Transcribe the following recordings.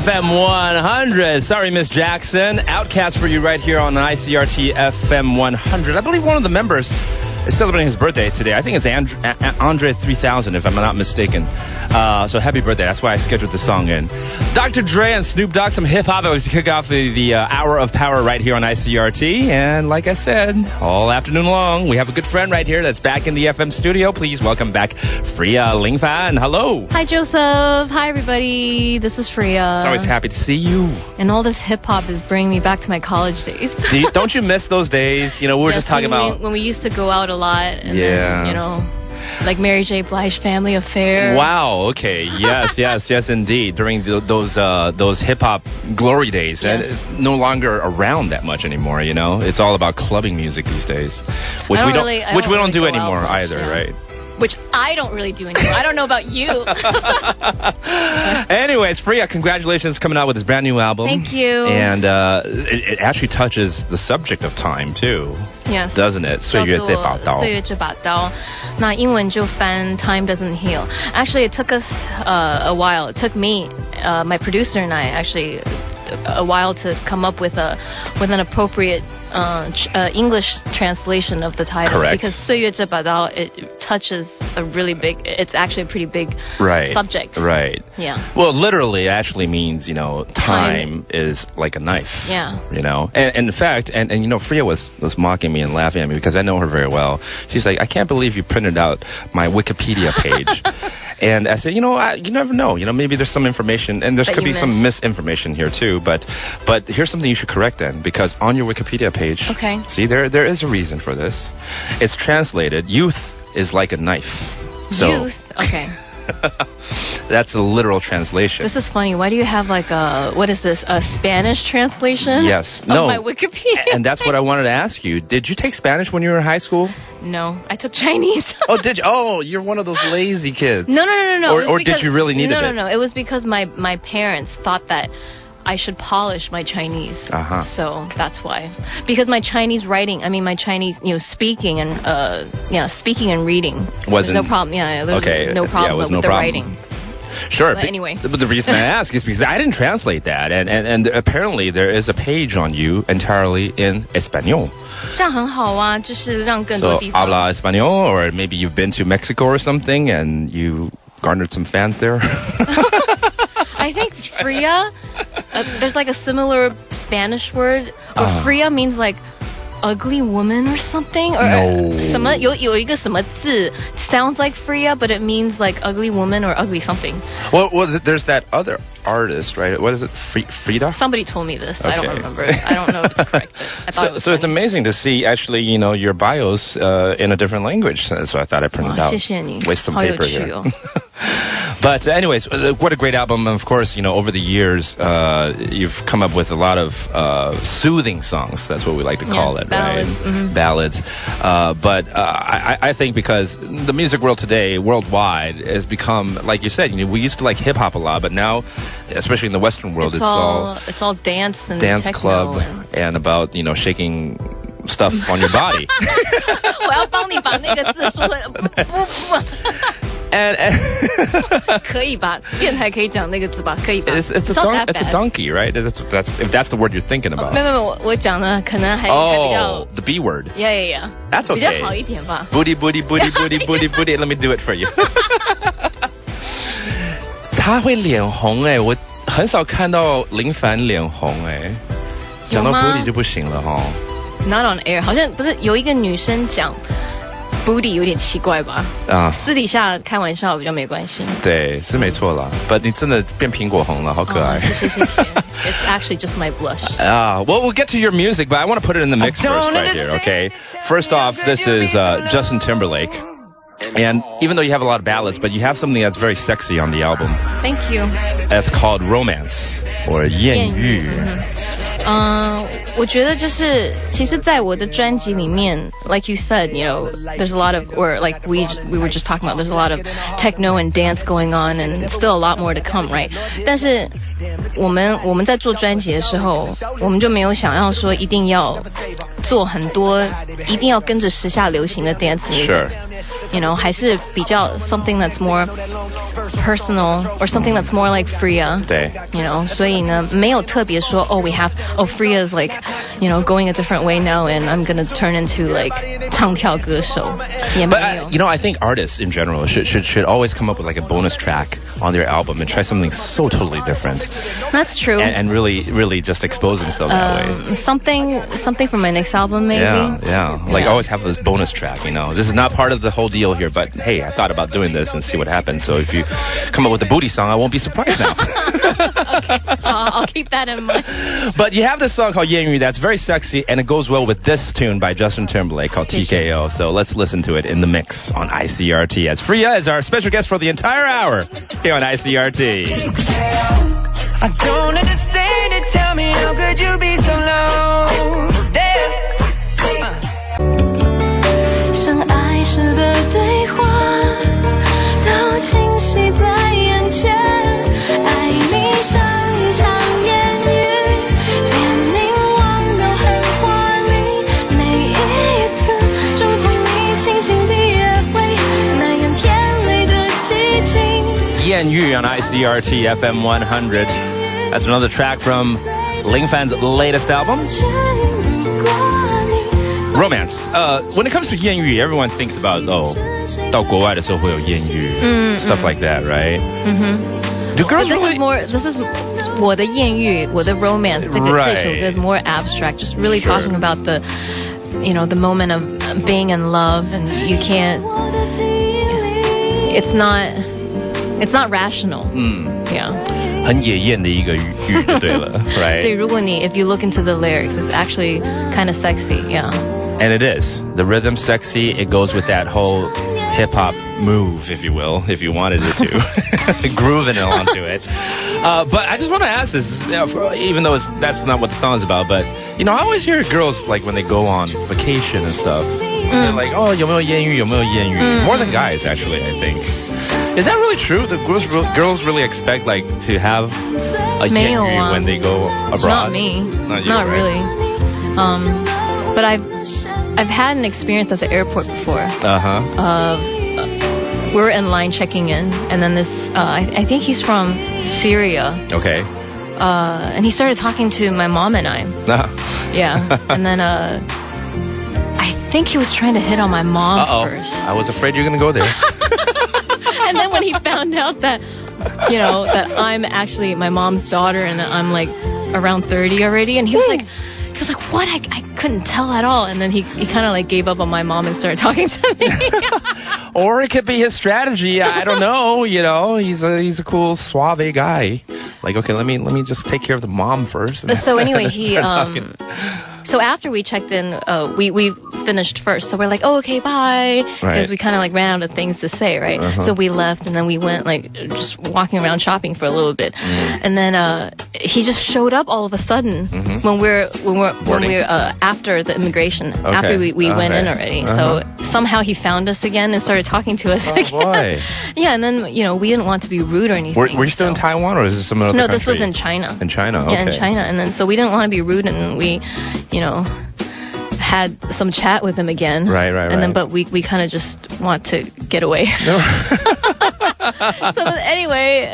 FM 100. Sorry, Miss Jackson. Outcast for you right here on ICRT FM 100. I believe one of the members is celebrating his birthday today. I think it's Andre 3000, if I'm not mistaken. So happy birthday. That's why I scheduled the song in. Dr. Dre and Snoop Dogg, some hip-hop. I was to kick off the hour of power right here on ICRT. And like I said, all afternoon long, we have a good friend right here that's back in the FM studio. Please welcome back Freya Lin. Hello. Hi, Joseph. Hi, everybody. This is Freya. It's always happy to see you. And all this hip-hop is bringing me back to my college days. Don't you miss those days? You know, we were just talking about... When we used to go out a lot. And then, you know, like Mary J. Blige Family Affair. Wow, okay. Yes, indeed. During those hip-hop glory days. Yes. And it's no longer around that much anymore, you know? It's all about clubbing music these days. Which we don't do anymore either, right? Which I don't really do anymore. I don't know about you. Anyways, Freya, congratulations coming out with this brand new album. Thank you. And it actually touches the subject of time, too. Yes. Doesn't it? 岁月这把刀。岁月这把刀。那英文就翻 Time Doesn't Heal. Actually, it took us a while. It took me, my producer and I, actually a while to come up with an appropriate English translation of the title. Correct. Because 岁月这把刀, it touches a really big, it's actually a pretty big subject. Right. Yeah. Well, literally, it actually means, you know, time is like a knife. Yeah. You know, and in fact, and you know, Freya was mocking me and laughing at me because I know her very well. She's like, I can't believe you printed out my Wikipedia page. And I said, you know, you never know. You know, maybe there's some information, and there could be some misinformation here too. But here's something you should correct then, because on your Wikipedia page, see, there is a reason for this. It's translated, youth is like a knife. So, youth? Okay. That's a literal translation. This is funny. Why do you have like what is this, a Spanish translation? Yes. Of my Wikipedia? And that's what I wanted to ask you. Did you take Spanish when you were in high school? No, I took Chinese. Oh, did you? Oh, you're one of those lazy kids. No. Or did you really need it? No. It was because my parents thought that I should polish my Chinese. So that's why. Because my Chinese writing, my Chinese, speaking and reading. Wasn't no problem. Yeah, there's no problem with the writing. Sure. But anyway. But the reason I ask is because I didn't translate that. And apparently there is a page on you entirely in Espanol. 这样很好啊，就是让更多地方。 So, habla español, or maybe you've been to Mexico or something and you garnered some fans there? I think Freya, there's like a similar Spanish word. Or Freya means like ugly woman or something. Or 什么有一个什么字 sounds like Freya, but it means like ugly woman or ugly something. Well, there's that other artist, right? What is it? Frida? Somebody told me this. Okay. I don't remember. I don't know if it's correct. I thought it was funny. It's amazing to see actually, your bios in a different language. So I thought I'd print it out. 谢谢你. Waste some paper here. But anyways, what a great album. Of course, over the years, you've come up with a lot of soothing songs. That's what we like to call it, ballads. right? Mm-hmm. Ballads. But I think because the music world today, worldwide, has become, like you said, we used to like hip-hop a lot, but now, especially in the Western world, it's all dance and dance club and about, shaking stuff on your body. 我要帮你把那个字说不。可以吧？电台可以讲那个字吧？可以吧？ It's a donkey, right? If that's the word you're thinking about. 没有，我讲的可能还比较 the B word. Yeah. That's okay. 比较好一点吧。 Booty. Let me do it for you. 他会脸红哎，我很少看到林凡脸红哎。讲到 booty 就不行了哈。Not on air， 好像不是有一个女生讲 booty 有点奇怪吧？私底下开玩笑比较没关系。对，是没错啦。But 你真的变苹果红了，好可爱。谢谢。It's actually just my blush. Well, we'll get to your music, but I want to put it in the mix first right here, okay? First off, this is Justin Timberlake. And even though you have a lot of ballads, but you have something that's very sexy on the album. Thank you. That's called Romance, or 艳遇。我觉得就是，其实在我的专辑里面 like you said, there's a lot of, or like we were just talking about, there's a lot of techno and dance going on, and still a lot more to come, right? 但是我们在做专辑的时候，我们就没有想要说一定要做很多，一定要跟着时下流行的 dance music。 Sure. 还是比较 something that's more personal or something that's more like Freya. 对 所以呢没有特别说Freya is like going a different way now and I'm gonna turn into like 唱跳歌手 也没有 But I think artists in general should always come up with like a bonus track on their album and try something so totally different. That's true. And really just expose themselves that way. Something from my next album maybe. Yeah. Like always have this bonus track, This is not part of the whole deal here, but hey, I thought about doing this and see what happens. So if you come up with a booty song, I won't be surprised now. Okay, I'll keep that in mind. But you have this song called 艳遇 that's very sexy, and it goes well with this tune by Justin Timberlake called TKO. So let's listen to it in the mix on ICRT as Freya is our special guest for the entire hour here on ICRT. I don't understand it, tell me how could you be so low? 像爱时的对话都清晰在眼前，爱你像场烟雨，连凝望都很华丽，每一次触碰你轻轻的约会，那样甜美的激情。艳遇 on ICRT FM 100. That's another track from Lin Fan's latest album. Romance. When it comes to 艳遇, everyone thinks about 到国外的时候会有艳遇 stuff like that, right? Do girls really? This is 我的艳遇, 我的 romance. 这首歌 is more abstract, just really talking about the moment of being in love, and you can't. It's not rational. Yeah. 很野艳的一个语就对了 right? 对，如果你 if you look into the lyrics, it's actually kind of sexy, yeah. And it is. The rhythm's sexy. It goes with that whole hip-hop move, if you will, if you wanted it to. Grooving onto it. But I just want to ask this, even though that's not what the song is about, but, I always hear girls, like, when they go on vacation and stuff, they're like, 有没有艳遇, 有没有艳遇? More than guys, actually, I think. Is that really true? The girls really expect, like, to have a 艳遇 when they go abroad? Not me. Not you, not right? really. But I've had an experience at the airport before. We were in line checking in, and then this, I think he's from Syria. Okay. And he started talking to my mom and I. Yeah. And then, I think he was trying to hit on my mom first. I was afraid you were going to go there. And then when he found out that, that I'm actually my mom's daughter and that I'm like around 30 already, and he was like, what? I couldn't tell at all. And then he kind of like gave up on my mom and started talking to me. Or it could be his strategy. I don't know. He's a cool suave guy. Like, okay, let me just take care of the mom first. So anyway, so after we checked in, we finished first. So we're like, okay, bye. Because we kind of like ran out of things to say, right? So we left, and then we went like just walking around shopping for a little bit. And then he just showed up all of a sudden when we're after the immigration, after we went in already. So somehow he found us again and started talking to us again. Boy. Yeah, and then we didn't want to be rude or anything. Were you still in Taiwan, or is this some other country? No, this was in China. In China, okay. Yeah, in China, and then so we didn't want to be rude, and we, had some chat with him again. Right. And then, but we kind of just want to get away. So anyway,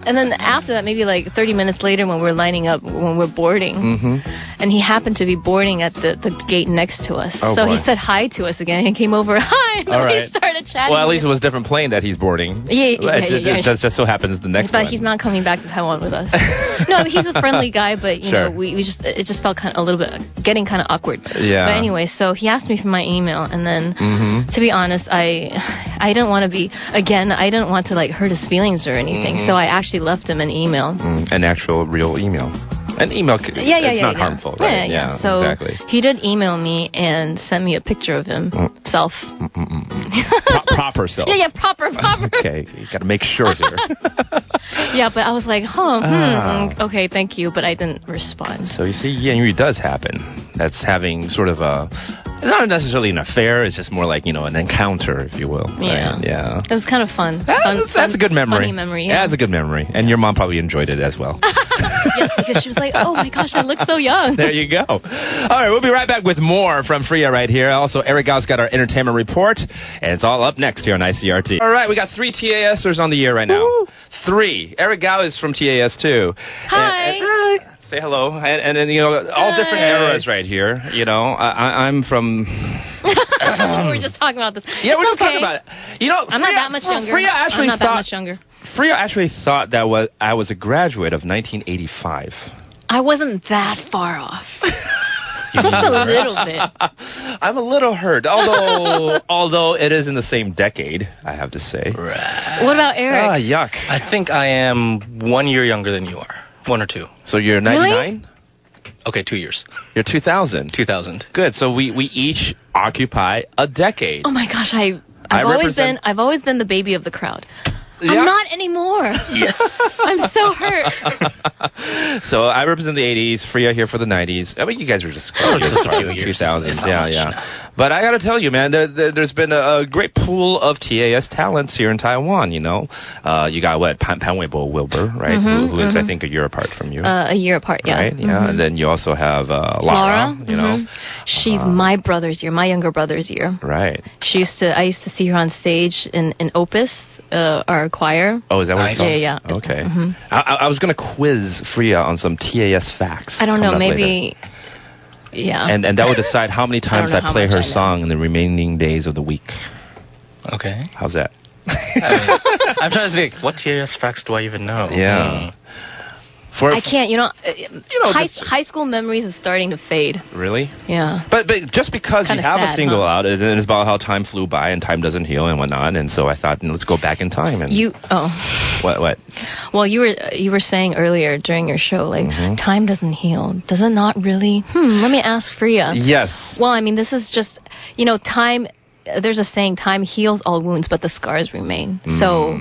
and then after that, maybe like 30 minutes later, when we're lining up, when we're boarding, and he happened to be boarding at the gate next to us. So he said hi to us again. He came over, hi, and then we started chatting. Well, at least it was a different plane that he's boarding. Yeah. It just so happens the next one. But he's not coming back to Taiwan with us. No, he's a friendly guy, but it just felt a little bit getting kind of awkward. Yeah. But anyway, so he asked me for my email, and then to be honest, I didn't want to like hurt his feelings or anything. So I actually left him an email. An actual real email. An email, it's not harmful, right? Yeah. So exactly. He did email me and send me a picture of himself. Proper self. Yeah, proper. Okay, you got to make sure here. Yeah, but I was like, okay, thank you, but I didn't respond. So you see, 艳遇 does happen. That's having sort of a It's not necessarily an affair. It's just more like, an encounter, if you will. Yeah. Right? Yeah. It was kind of fun. That's a good memory. Funny memory, yeah. Yeah, that's a good memory. And your mom probably enjoyed it as well. Yes, because she was like, oh my gosh, I look so young. There you go. All right, we'll be right back with more from Freya right here. Also, Eric Gao's got our entertainment report, and it's all up next here on ICRT. All right, we got 3 TASers on the air right now. Woo. 3. Eric Gao is from TAS too. Hi. Say hello. And all different eras right here. I'm from... We were just talking about this. Yeah, we're It's just talking about it. I'm not that much younger. Freya actually I'm not that much younger. Freya actually thought that I was a graduate of 1985. I wasn't that far off. Just a little bit. I'm a little hurt, although it is in the same decade, I have to say. Right. What about Eric? Yuck. I think I am 1 year younger than you are. 1 or 2. So you're 99? Okay, 2 years. You're 2000. 2000. Good. So we each occupy a decade. Oh my gosh, I've always been the baby of the crowd. Yeah. I'm not anymore. Yes. I'm so hurt. So I represent the 80s, Freya here for the 90s. I mean, you guys were just just a few the years. 2000s. It's not Yeah, much yeah. now. But I got to tell you, man, there's been a great pool of TAS talents here in Taiwan, You got what? Pan Weibo Wilbur, right? Who is, I think, a year apart from you. A year apart, yeah. Right? Yeah. And then you also have Laura, She's my brother's year, my younger brother's year. Right. I used to see her on stage in Opus, our choir. Oh, is that what it's called? Yeah. Okay. I was going to quiz Freya on some TAS facts. I don't know, coming up maybe... later. Yeah. And that would decide how many times I play her song in the remaining days of the week. Okay. How's that? I'm trying to think, what TAS facts do I even know? Yeah. I can't, high school memories is starting to fade. Really? Yeah. But just because Kinda you have sad, a single out, it's about how time flew by and time doesn't heal and whatnot. And so I thought, let's go back in time. And What? Well, you were saying earlier during your show, like, time doesn't heal. Does it not really? Let me ask Freya. Yes. Well, I mean, this is just, time, there's a saying, time heals all wounds, but the scars remain. So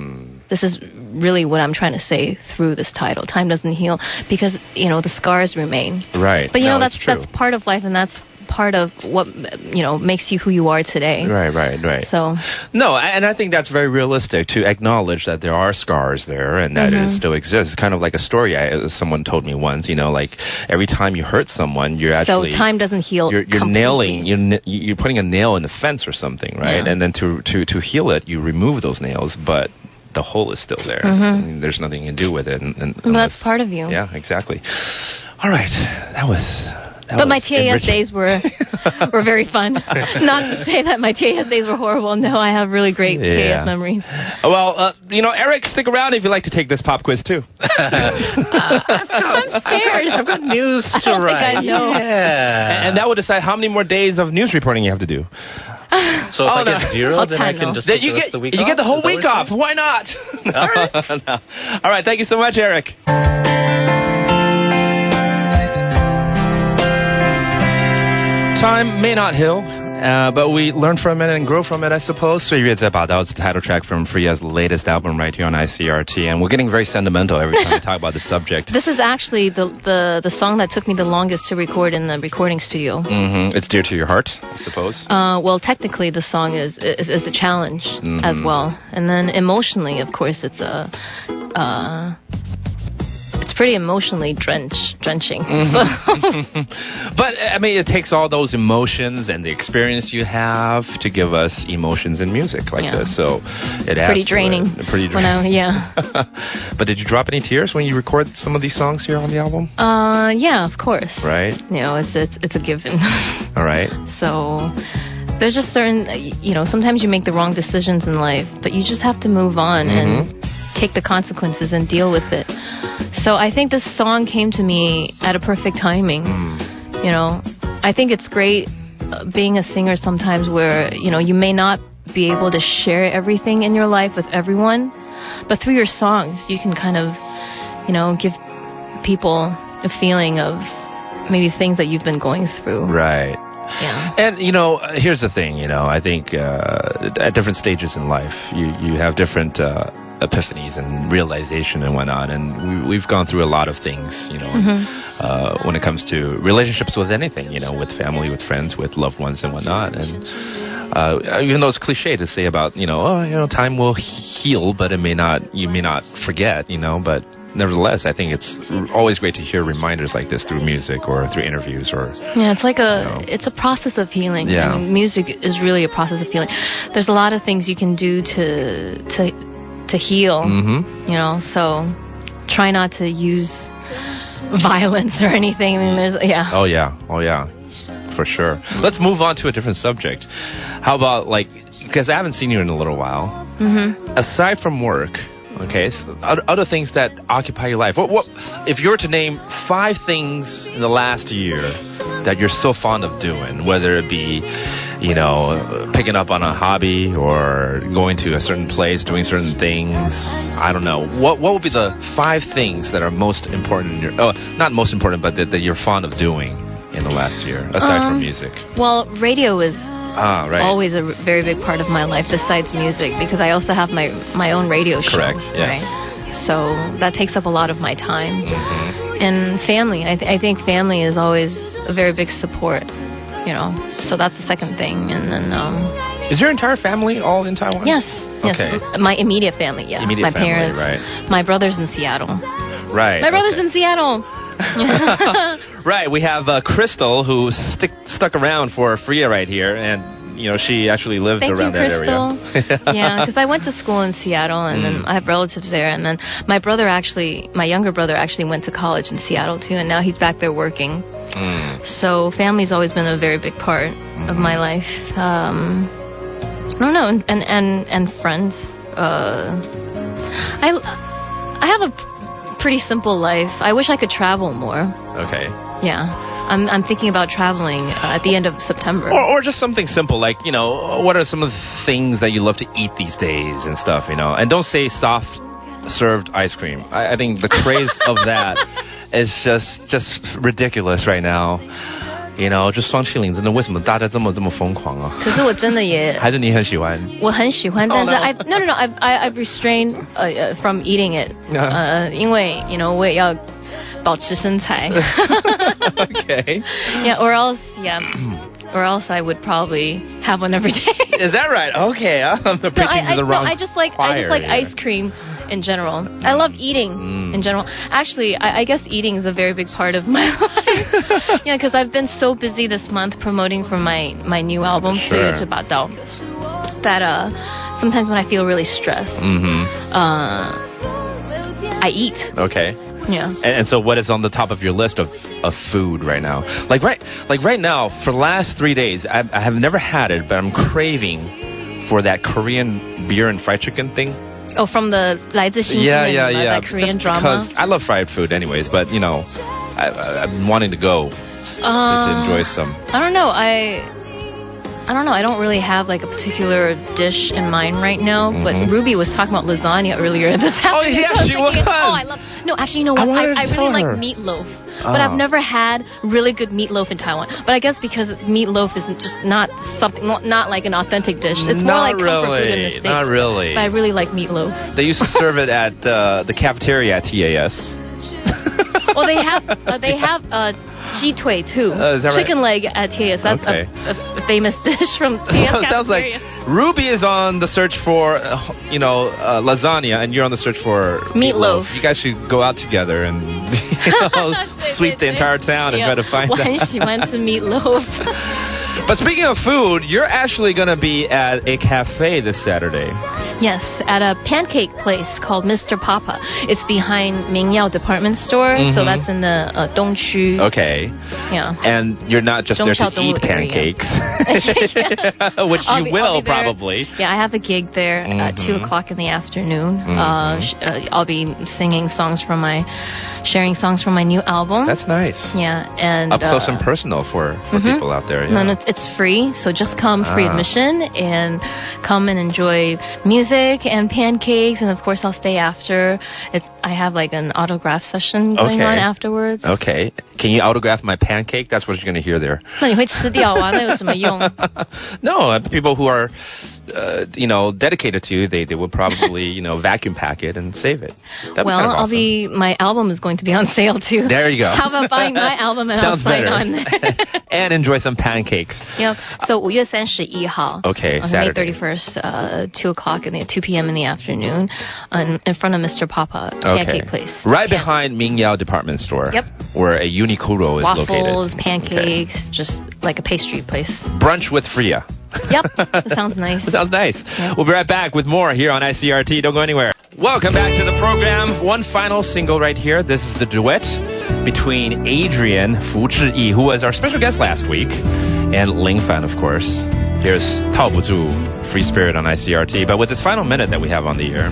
this is really what I'm trying to say through this title. Time doesn't heal because, the scars remain. Right. But, that's part of life, and that's part of what, makes you who you are today. Right. So. No, and I think that's very realistic to acknowledge that there are scars there and that it still exists. It's kind of like a story someone told me once, like every time you hurt someone, you're actually... So time doesn't heal You're nailing, you're putting a nail in the fence or something, right? Yeah. And then to heal it, you remove those nails, but the hole is still there. I mean, there's nothing you can do with it. Well, that's part of you. Yeah, exactly. All right. That was my TAS days were very fun. Not to say that my TAS days were horrible. No, I have really great TAS memories. Well, Eric, stick around if you'd like to take this pop quiz too. I'm scared. I've got news to don't write. think I know. Yeah. And that will decide how many more days of news reporting you have to do. So if I get 0, then I can just take the rest of the week off? You get the whole Is that week what you're off. Why not? All right. No. All right. Thank you so much, Eric. Time may not heal, but we learn from it and grow from it, I suppose. 岁月在报道 is the title track from Freya's latest album right here on ICRT. And we're getting very sentimental every time we talk about the subject. This is actually the song that took me the longest to record in the recording studio. It's dear to your heart, I suppose. Well, technically, the song is a challenge as well. And then emotionally, of course, it's pretty emotionally drenching. But, I mean, it takes all those emotions and the experience you have to give us emotions in music like this. So it adds pretty draining. Pretty draining. Yeah. But did you drop any tears when you record some of these songs here on the album? Yeah, of course. Right. It's a given. All right. So there's just certain, sometimes you make the wrong decisions in life, but you just have to move on and take the consequences and deal with it. So I think this song came to me at a perfect timing. I think it's great being a singer sometimes where, you may not be able to share everything in your life with everyone, but through your songs, you can kind of, give people a feeling of maybe things that you've been going through. Right. Yeah. And, here's the thing, I think at different stages in life, you have different epiphanies and realization and whatnot. And we've gone through a lot of things, when it comes to relationships with anything, with family, with friends, with loved ones and whatnot. And even though it's cliche to say about, time will heal, but you may not forget, but nevertheless, I think it's always great to hear reminders like this through music or through interviews or... Yeah, it's like it's a process of healing. Yeah. I mean, music is really a process of healing. There's a lot of things you can do to heal, so try not to use violence or anything. I mean, Oh, yeah. For sure. Let's move on to a different subject. How about, because I haven't seen you in a little while, aside from work... Okay, so other things that occupy your life. What if you were to name 5 things in the last year that you're so fond of doing, whether it be, picking up on a hobby or going to a certain place, doing certain things, I don't know. What would be the 5 things that are most important in not most important, but that you're fond of doing in the last year, aside from music? Well, radio is always a very big part of my life besides music, because I also have my own radio show. Correct, yes. Right? So that takes up a lot of my time. And family, I think family is always a very big support, so that's the second thing. And then is your entire family all in Taiwan? Yes. Okay. My immediate family, yeah. My parents, right. My brother's in Seattle. Right. My brother's in Seattle. Right, we have Crystal, who stuck around for Freya right here, and she actually lived around that area. Yeah, because I went to school in Seattle, and then I have relatives there, and then my younger brother actually went to college in Seattle too, and now he's back there working. So family's always been a very big part of my life. I don't know, and friends. I have a pretty simple life. I wish I could travel more. Okay. Yeah. I'm thinking about traveling at the end of September. Or just something simple, like, what are some of the things that you love to eat these days and stuff, And don't say soft-served ice cream. I think the craze of that is just ridiculous right now. 就双麒麟真的为什么大家这么疯狂啊？可是我真的也还是你很喜欢？我很喜欢，但是 I've restrained from eating it. 因为我也要保持身材。Okay. Yeah, or else I would probably have one every day. Is that right? Okay, I'm preaching to the wrong I just like ice cream in general. I love eating in general. Actually, I guess eating is a very big part of my life. Yeah, because I've been so busy this month promoting for my new album, Sure. that sometimes when I feel really stressed, I eat. Okay. Yeah. And so what is on the top of your list of food right now? Like right now, for the last 3 days, I have never had it, but I'm craving for that Korean beer and fried chicken thing. Oh, from the 来自星星的你吗 Yeah. that Korean Just drama? because I love fried food anyways, but, I'm wanting to go to enjoy some. I don't know. I don't really have like a particular dish in mind right now, but Ruby was talking about lasagna earlier this afternoon. yeah, she was. No, actually, you know what? I I really like meatloaf, but I've never had really good meatloaf in Taiwan. But I guess because meatloaf is just not like an authentic dish. It's more like comfort food in the States. Not really. But I really like meatloaf. They used to serve it at the cafeteria at TAS. Well, they have Ji Tui too. Is that right? Chicken leg at TAS. That's Okay. a famous dish from TAS. Sounds like Ruby is on the search for, lasagna, and you're on the search for Meatloaf. You guys should go out together and sweep the entire town and try to find 我很 that. 喜欢吃 meatloaf. But speaking of food, you're actually going to be at a cafe this Saturday. Yes, at a pancake place called Mr. Papa. It's behind Mingyao department store, so that's in the Dongchu. Okay. Yeah. And you're not just there to Dongqiao eat Dongwu area. pancakes, which I'll you be will there. probably. Yeah, I have a gig there at 2 o'clock in the afternoon. I'll be sharing songs from my new album. That's nice. Yeah, and Up close and personal for people out there. Yeah. And it's free, so just come, free admission, and come and enjoy music and pancakes, and of course I'll stay after. I have like an autograph session going on afterwards. Okay. Can you autograph my pancake? That's what you're going to hear there. 那你会吃掉啊？那有什么用？ No, people who are, dedicated to you, they would probably, vacuum pack it and save it. That'd be kind of awesome. My album is going to be on sale too. There you go. How about buying my album and I'll sign on there? And enjoy some pancakes. So 5月31号. Okay, May Saturday. 31st, 2 p.m. in the afternoon, in front of Mr. Papa Pancake Place. Right behind Mingyao Department Store. Yep. Where a Unikuro is located. Waffles, pancakes, just like a pastry place. Brunch with Freya. Yep, that sounds nice. That sounds nice. Yep. We'll be right back with more here on ICRT. Don't go anywhere. Welcome back to the program. One final single right here. This is the duet between Adrian Fu Zhiyi, who was our special guest last week, and Ling Fan, of course. Here's 套不住 Free Spirit on ICRT. But with this final minute that we have on the air,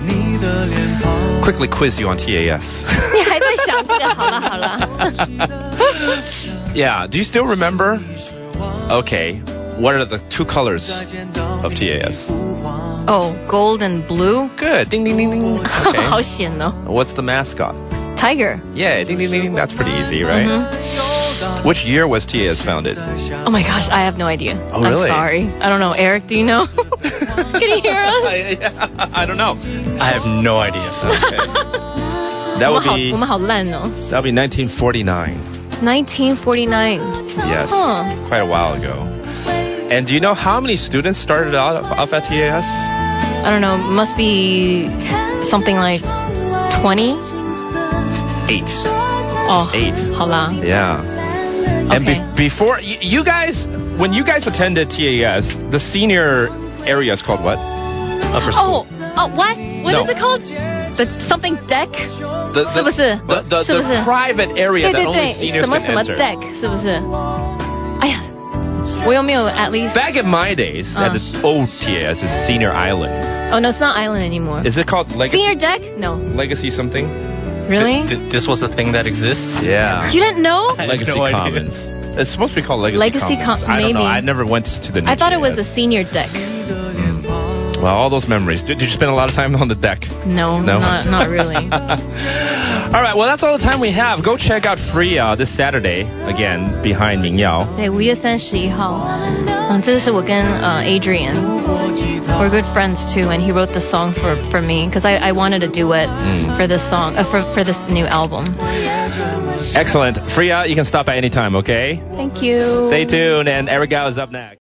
quickly quiz you on TAS. 你还在想这个？好了好了。 Yeah, do you still remember? Okay, what are the two colors of TAS? Oh, gold and blue. Good. Ding, ding, ding, ding. Okay. 好险哦。 What's the mascot? Tiger. Yeah, ding, ding, ding, ding. That's pretty easy, right? Which year was TAS founded? Oh my gosh, I have no idea. Oh, really? I'm sorry. I don't know. Eric, do you know? Can you hear us? I don't know. I have no idea. Okay. That would be 我们好烂哦。 that would be 1949. 1949. Yes, Huh. quite a while ago. And do you know how many students started out off at TAS? I don't know. Must be something like 20. 8. Oh, 8. 好啦。 Yeah. And Okay. before you guys, when you guys attended TAS, the senior area is called what? Upper school. Oh, what? What No. is it called? The something deck? The 是不是？ the private area 对 that 对 only 对， seniors 什么 can 什么 enter. deck 是不是？哎呀，我有没有 at least? Back in my days, at the old TAS, is Senior Island. Oh no, it's not island anymore. Is it called Senior deck? No. Legacy something? Really? This was a thing that exists? Yeah. You didn't know? I had Legacy no idea. Commons. It's supposed to be called Legacy Legacy Commons. I don't know. maybe. I never went to the new I thought it was the TAS. senior deck. Well, all those memories. Did you spend a lot of time on the deck? No, not really. All right, well, that's all the time we have. Go check out Freya this Saturday, again, behind Mingyao. 对，5月31号，这个是我跟Adrian. We're good friends too, and he wrote the song for me because I wanted to do it for this song for this new album. Excellent. Freya, you can stop by any time, okay? Thank you. Stay tuned, and Eric Gao is up next.